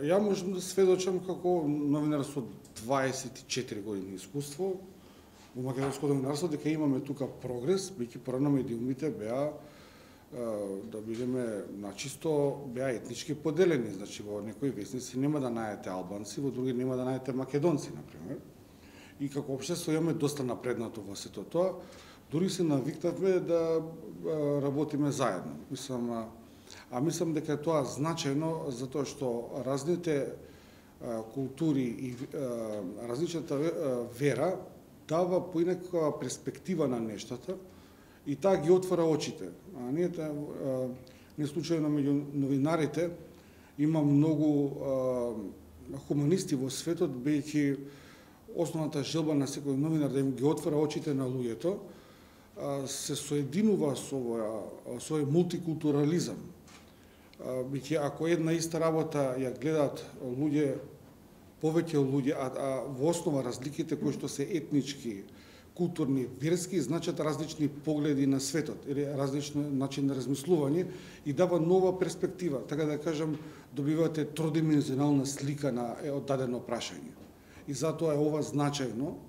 Ја можам да сведочам како новинар со 24 години искуство во македонско новинарство дека имаме тука прогрес, бидејќи порано медиумите беа да бидеме начисто беа етнички поделени, значи во некои весници нема да најдете албанци, во други нема да најдете македонци на пример. И како општество имаме доста напреднато во сето тоа, дури се навикнавме да работиме заедно. Мислам дека тоа значајно затоа што разните култури и различната вера дава поинаква перспектива на нештата и таа ги отвара очите. А ние не случајно меѓу новинарите има многу хуманисти во светот, бидејќи основната желба на секој новинар да им ги отвара очите на луѓето, се соединува со овој мултикултурализам. Бидејќи ако една иста работа ја гледаат повеќе луѓе, а во основа разликите кои што се етнички, културни, верски, значат различни погледи на светот или различен начин на размислување и дава нова перспектива. Така да кажам, добивате тродимензионална слика на дадено прашање. И затоа е ова значајно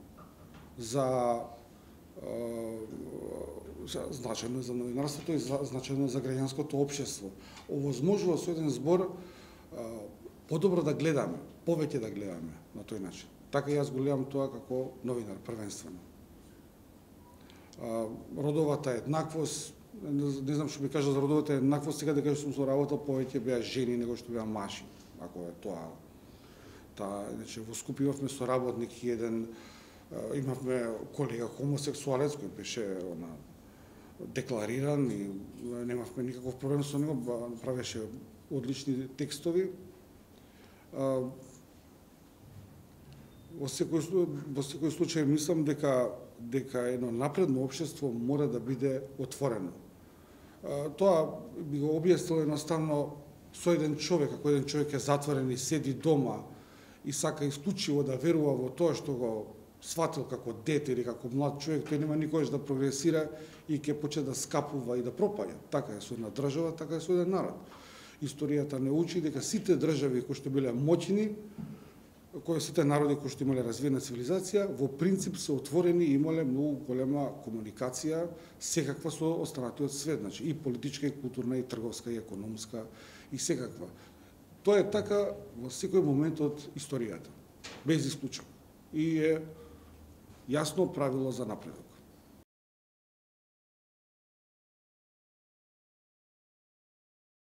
за новинарството и значајно за граѓанското општество. Овозможува со еден збор подобро да гледаме, повеќе да гледаме на тој начин. Така јас го гледам тоа како новинар првенствено. Родовата еднаквост, не знам што би кажал за родовата еднаквост, сега да кажам сум соработал повеќе беа жени него што беа маши, ако е тоа. Значи во Скопје имавме соработник еден, имавме колега хомосексуалец кој беше деклариран и немавме никаков проблем со него, правеше одлични текстови. Во секој случај мислам дека едно напредно општество мора да биде отворено. Тоа би го објаснил едноставно со еден човек, ако еден човек е затворен и седи дома и сака исклучиво да верува во тоа што го сватил како дете или како млад човек, тој нема никогаш да прогресира и ќе почне да скапува и да пропаѓа. Така е со една држава, така е со еден народ. Историјата не учи дека сите држави кои што биле моќни, сите народи кои што имале развиена цивилизација, во принцип се отворени и имале многу голема комуникација секаква со останатиот свет, значи и политичка, и културна, и трговска, и економска, и секаква. Тоа е така во секој момент од историјата, без исклучок. И е јасно правило за напредок.